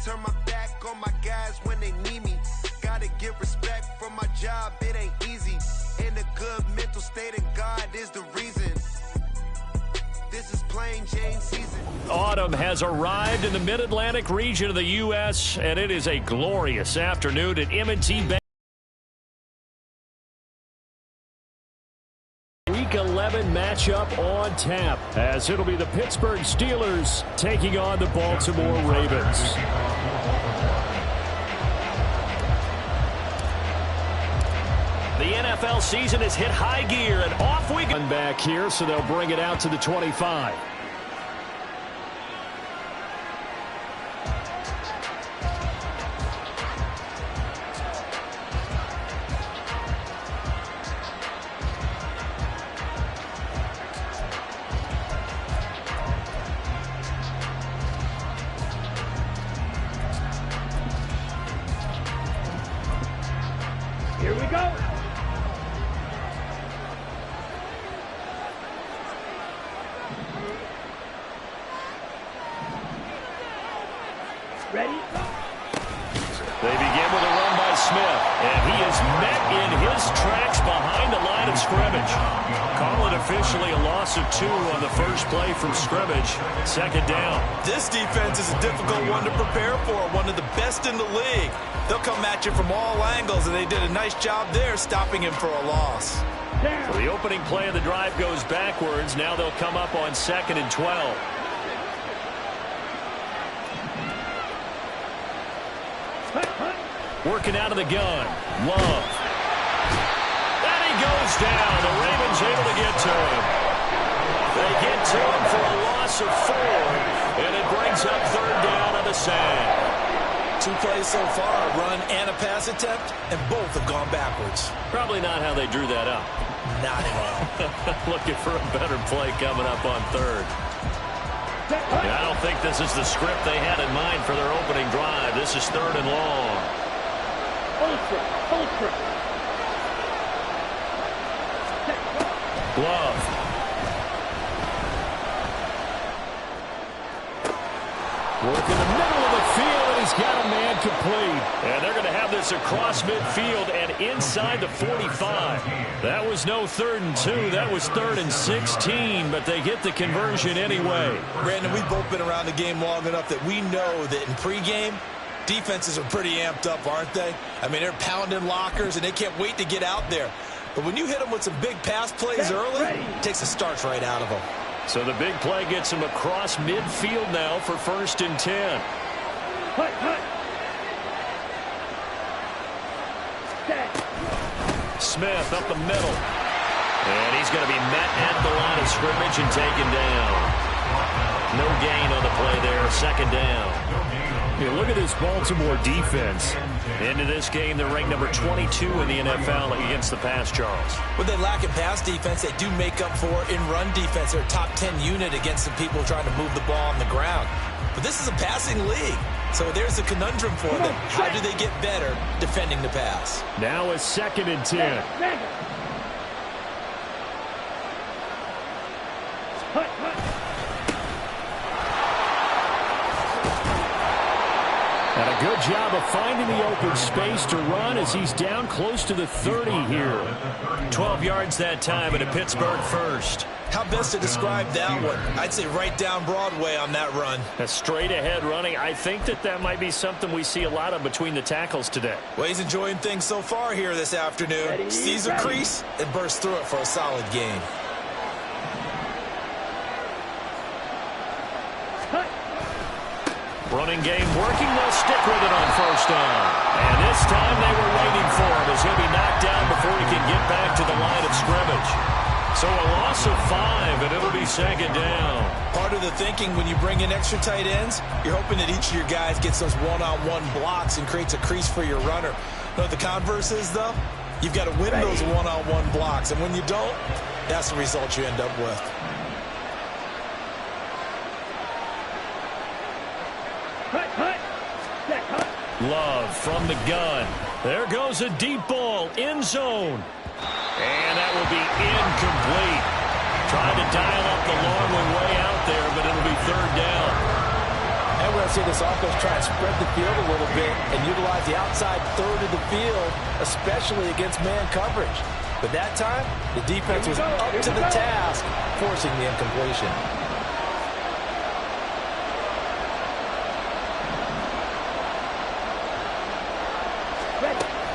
turn my back on my guys when they need me. Gotta give respect for my job, it ain't easy. In a good mental state, and God is the reason. This is plain Jane season. Autumn has arrived in the mid-Atlantic region of the U.S., and it is a glorious afternoon at M&T Bank. Week 11 matchup on tap, as it'll be the Pittsburgh Steelers taking on the Baltimore Ravens. The NFL season has hit high gear, and off we go. Back here, so they'll bring it out to the 25. Here we go. Ready? They begin with a run by Smith, and he is met in his tracks behind the line of scrimmage. Call it officially a loss of 2 on the first play from scrimmage. Second down. This defense is a difficult one to prepare for, one of the best in the league. They'll come at you from all angles, and they did a nice job there stopping him for a loss. So the opening play of the drive goes backwards. Now they'll come up on 2nd and 12. Working out of the gun. Love. And he goes down. The Ravens able to get to him. They get to him for a loss of 4, and it brings up 3rd down on the sand. 2 plays so far, a run and a pass attempt, and both have gone backwards. Probably not how they drew that up. Not at all. Looking for a better play coming up on 3rd. And I don't think this is the script they had in mind for their opening drive. This is 3rd and long. Ultra. Love. Work in the middle of the field, and he's got a man complete. And they're going to have this across midfield and inside the 45. That was no 3rd and 2. That was 3rd and 16, but they get the conversion anyway. Brandon, we've both been around the game long enough that we know that in pregame, defenses are pretty amped up, aren't they? I mean, they're pounding lockers, and they can't wait to get out there. But when you hit them with some big pass plays early, it takes the starch right out of them. So the big play gets him across midfield now for 1st and 10. Smith up the middle. And he's going to be met at the line of scrimmage and taken down. No gain on the play there. 2nd down. Hey, look at this Baltimore defense. Into this game, they're ranked number 22 in the NFL against the pass, Charles. When they lack in pass defense, they do make up for in run defense. They're a top 10 unit against the people trying to move the ball on the ground. But this is a passing league. So there's a conundrum for them. How do they get better defending the pass? Now it's 2nd and 10. And a good job of finding the open space to run as he's down close to the 30 here. 12 yards that time and a Pittsburgh first. How best to describe that one? I'd say right down Broadway on that run. A straight ahead running. I think that might be something we see a lot of between the tackles today. Well, he's enjoying things so far here this afternoon. Sees a crease and bursts through it for a solid gain. Running game working. They'll stick with it on 1st down. And this time they were waiting for him as he'll be knocked down before he can get back to the line of scrimmage. So a loss of 5, and it'll be 2nd down. Part of the thinking when you bring in extra tight ends, you're hoping that each of your guys gets those one-on-one blocks and creates a crease for your runner. You know what the converse is, though? You've got to win those one-on-one blocks, and when you don't, that's the result you end up with. Love from the gun. There goes a deep ball, end zone. And that will be incomplete. Trying to dial up the long one way out there, but it'll be 3rd down. And Normally I see this offense try and spread the field a little bit and utilize the outside third of the field, especially against man coverage. But that time, the defense was up to the task, forcing the incompletion.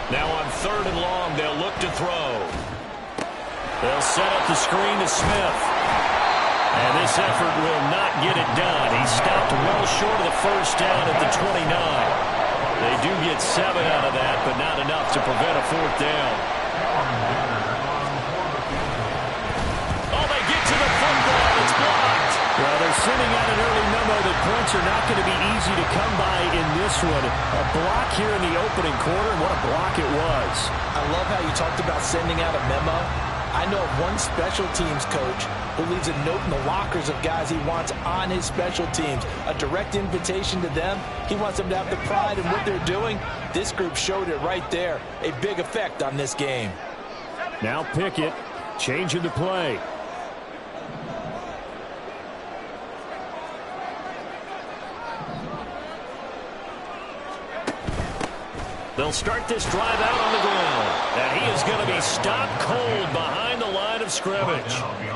Now on 3rd and long, they'll look to throw. They'll set up the screen to Smith. And this effort will not get it done. He stopped well short of the first down at the 29. They do get 7 out of that, but not enough to prevent a 4th down. Oh, they get to the football. It's blocked. Well, they're sending out an early memo that points are not going to be easy to come by in this one. A block here in the opening quarter, and what a block it was. I love how you talked about sending out a memo. I know of one special teams coach who leaves a note in the lockers of guys he wants on his special teams. A direct invitation to them. He wants them to have the pride in what they're doing. This group showed it right there. A big effect on this game. Now Pickett changing the play. They'll start this drive out on the ground. And he is going to be stopped cold behind the line of scrimmage.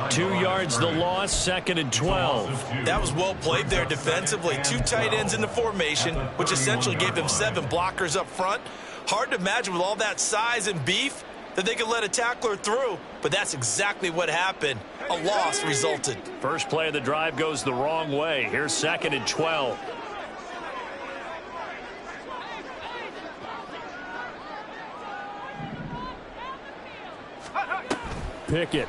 2 yards the loss, 2nd and 12. That was well played there defensively. 2 tight ends in the formation, which essentially gave them 7 blockers up front. Hard to imagine with all that size and beef that they could let a tackler through. But that's exactly what happened. A loss resulted. First play of the drive goes the wrong way. Here's 2nd and 12. Pickett.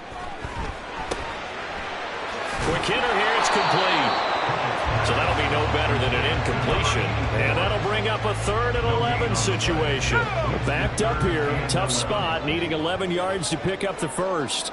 Quick hitter here. It's complete. So that'll be no better than an incompletion. And that'll bring up a 3rd and 11 situation. Backed up here. Tough spot. Needing 11 yards to pick up the first.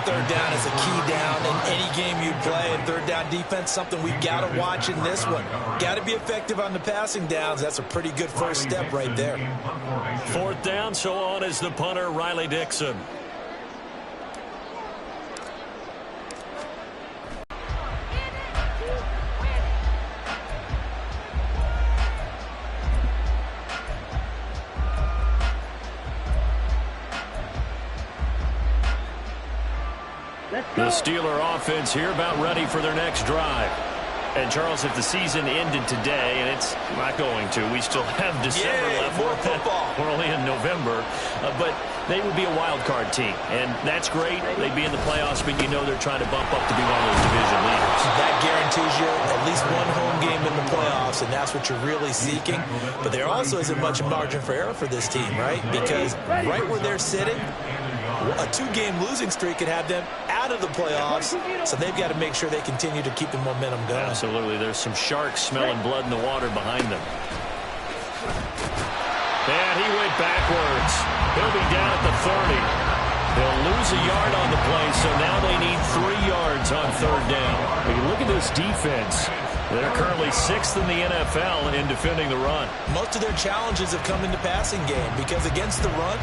Third down is a key down in any game you play, and third down defense, something we've got to watch in this one. Got to be effective on the passing downs. That's a pretty good first step right there. 4th down, so on is the punter, Riley Dixon. The Steeler offense here about ready for their next drive. And, Charles, if the season ended today, and it's not going to, we still have December left. More football. We're only in November. But they would be a wild card team. And that's great. They'd be in the playoffs, but you know they're trying to bump up to be one of those division leaders. That guarantees you at least one home game in the playoffs, and that's what you're really seeking. But there also isn't much margin for error for this team, right? Because right where they're sitting, a 2-game losing streak could have them out of the playoffs, so they've got to make sure they continue to keep the momentum going. Absolutely. There's some sharks smelling blood in the water behind them. And he went backwards. He'll be down at the 30. They'll lose a yard on the play, so now they need 3 yards on 3rd down. When you look at this defense, they're currently 6th in the NFL in defending the run. Most of their challenges have come in the passing game because against the run,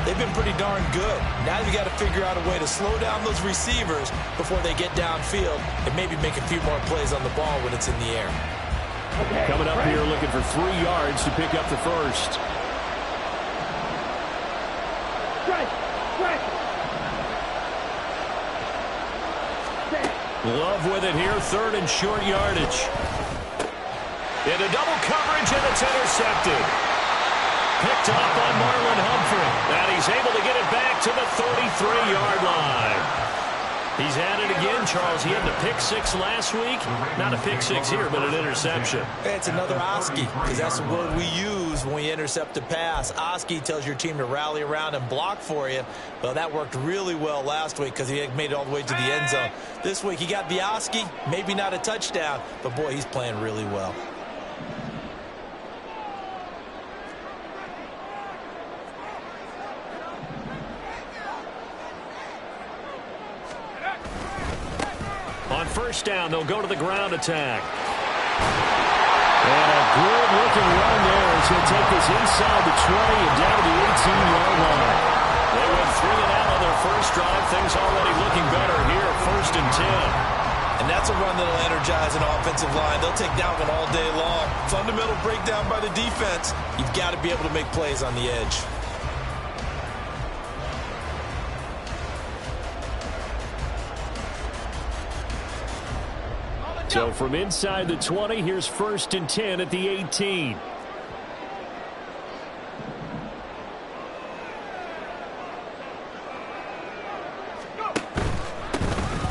they've been pretty darn good. Now you've got to figure out a way to slow down those receivers before they get downfield and maybe make a few more plays on the ball when it's in the air. Coming up here looking for 3 yards to pick up the first. Love with it here, 3rd and short yardage. Into double coverage, and it's intercepted. Picked up on Marlon Humphrey. And he's able to get it back to the 33-yard line. He's at it again, Charles. He had the pick 6 last week. Not a pick 6 here, but an interception. It's another Oski, because that's the word we use when we intercept a pass. Oski tells your team to rally around and block for you. Well, that worked really well last week because he made it all the way to the end zone. This week he got the Oski, maybe not a touchdown, but boy, he's playing really well. On 1st down, they'll go to the ground attack. And a good-looking run there as he'll take this inside the 20 and down to the 18-yard line. They went 3 and out on their first drive. Things already looking better here, 1st and 10. And that's a run that'll energize an offensive line. They'll take that one all day long. Fundamental breakdown by the defense. You've got to be able to make plays on the edge. So from inside the 20, here's 1st and 10 at the 18.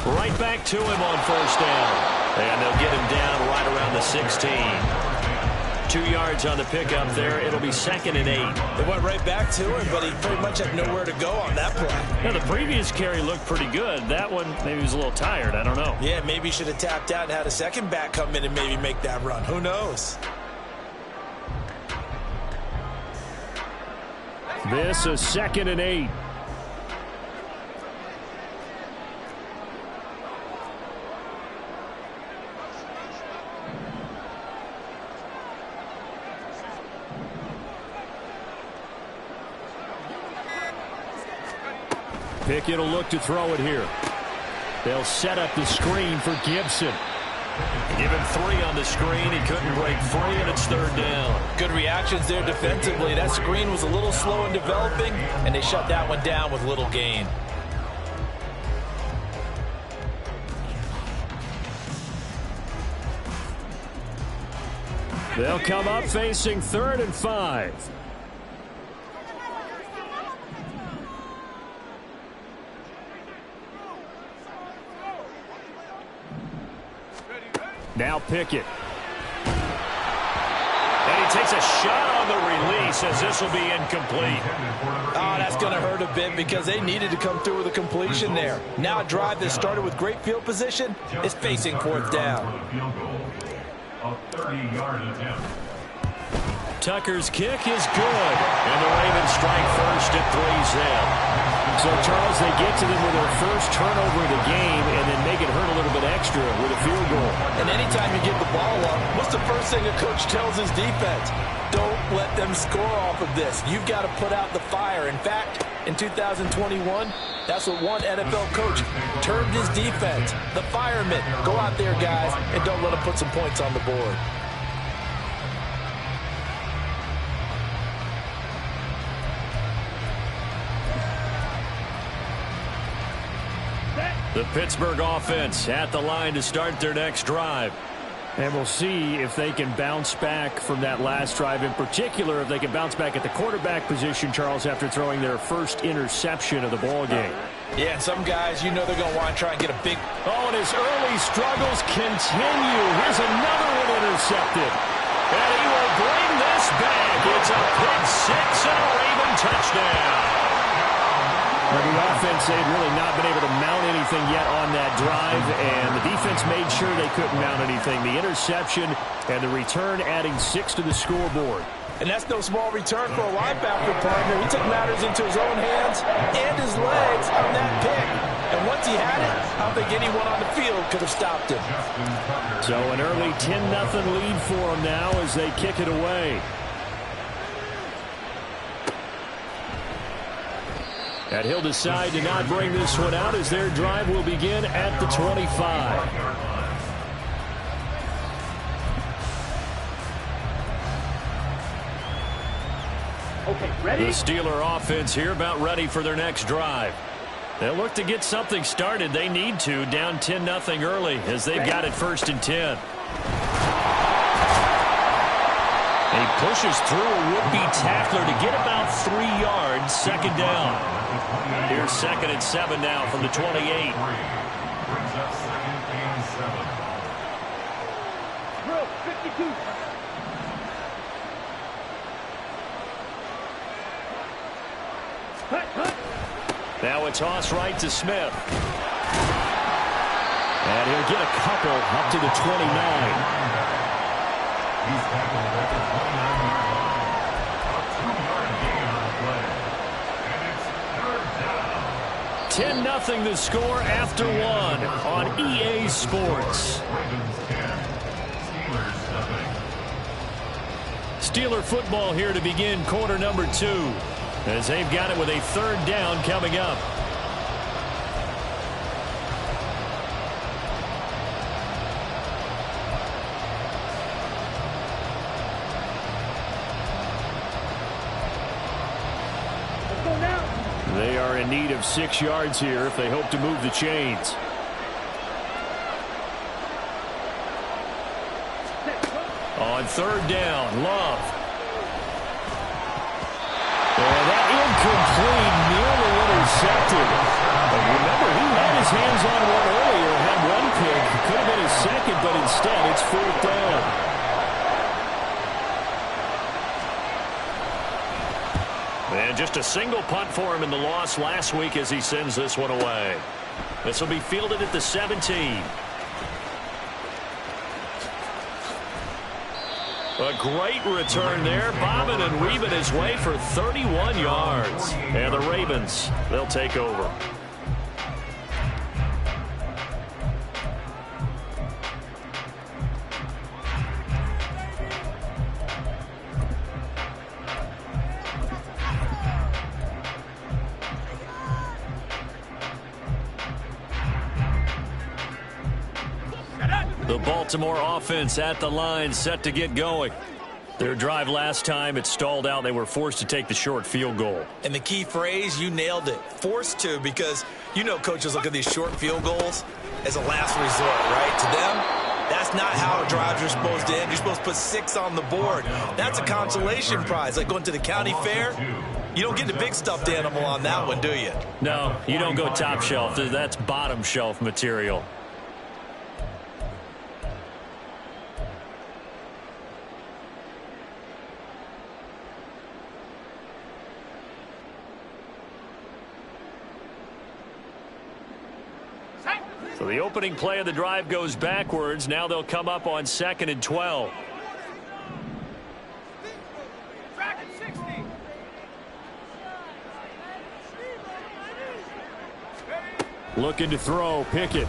Right back to him on 1st down. And they'll get him down right around the 16. 2 yards on the pickup there. It'll be 2nd and 8. They went right back to him, but he pretty much had nowhere to go on that play. Now, the previous carry looked pretty good. That one, maybe he was a little tired. I don't know. Yeah, maybe he should have tapped out and had a second back come in and maybe make that run. Who knows? This is 2nd and 8. Pickett will look to throw it here. They'll set up the screen for Gibson. Give him 3 on the screen. He couldn't break free, and it's 3rd down. Good reactions there defensively. That screen was a little slow in developing, and they shut that one down with little gain. They'll come up facing 3rd and 5. Now Pickett. And he takes a shot on the release as this will be incomplete. Oh, that's going to hurt a bit because they needed to come through with a completion there. Now a drive that started with great field position is facing 4th down. Tucker's kick is good. And the Ravens strike first at 3 zip. So, Charles, they get to them with their first turnover of the game and then make it hurt a little bit extra with a field goal. And anytime you give the ball up, what's the first thing a coach tells his defense? Don't let them score off of this. You've got to put out the fire. In fact, in 2021, that's what one NFL coach termed his defense. The firemen. Go out there, guys, and don't let them put some points on the board. The Pittsburgh offense at the line to start their next drive. And we'll see if they can bounce back from that last drive. In particular, if they can bounce back at the quarterback position, Charles, after throwing their first interception of the ball game. Yeah, and some guys, you know they're going to want to try and get a big... Oh, and his early struggles continue. Here's another one intercepted. And he will bring this back. It's a pick 6 and a Raven touchdown. The offense, they'd really not been able to mount anything yet on that drive, and the defense made sure they couldn't mount anything. The interception and the return adding 6 to the scoreboard. And that's no small return for a linebacker partner. He took matters into his own hands and his legs on that pick. And once he had it, I don't think anyone on the field could have stopped him. So an early 10-0 lead for them now as they kick it away. And he'll decide to not bring this one out as their drive will begin at the 25. Okay, ready? The Steeler offense here about ready for their next drive. They'll look to get something started. They need to, down 10-0 early as they've got it 1st and 10. And he pushes through a would-be tackler to get about 3 yards, 2nd down. Here's 2nd and 7 now from the 28. Brings up 2nd and 7. Drill 52. Now a toss right to Smith. And he'll get a couple up to the 29. He's tackled at the 29-yard line. A 2-yard gain on the play. And it's 3rd down. 10-0 the score after 1 on EA Sports. Ravens 10, Steelers 0. Steeler football here to begin quarter number 2, as they've got it with a 3rd down coming up. They are in need of 6 yards here if they hope to move the chains. On 3rd down, Love. And that incomplete, nearly intercepted. But remember, he had his hands on one earlier, had one pick. Could have been his second, but instead it's 4th down. And just a single punt for him in the loss last week as he sends this one away. This will be fielded at the 17. A great return there, bobbing and weaving his way for 31 yards. And the Ravens, they'll take over. The Baltimore offense at the line, set to get going. Their drive last time, it stalled out. They were forced to take the short field goal. And the key phrase, you nailed it. Forced to, because you know coaches look at these short field goals as a last resort, right? To them, that's not how drives are supposed to end. You're supposed to put 6 on the board. That's a consolation prize, like going to the county fair. You don't get the big stuffed animal on that one, do you? No, you don't go top shelf. That's bottom shelf material. So the opening play of the drive goes backwards. Now they'll come up on 2nd and 12. Looking to throw, Pickett.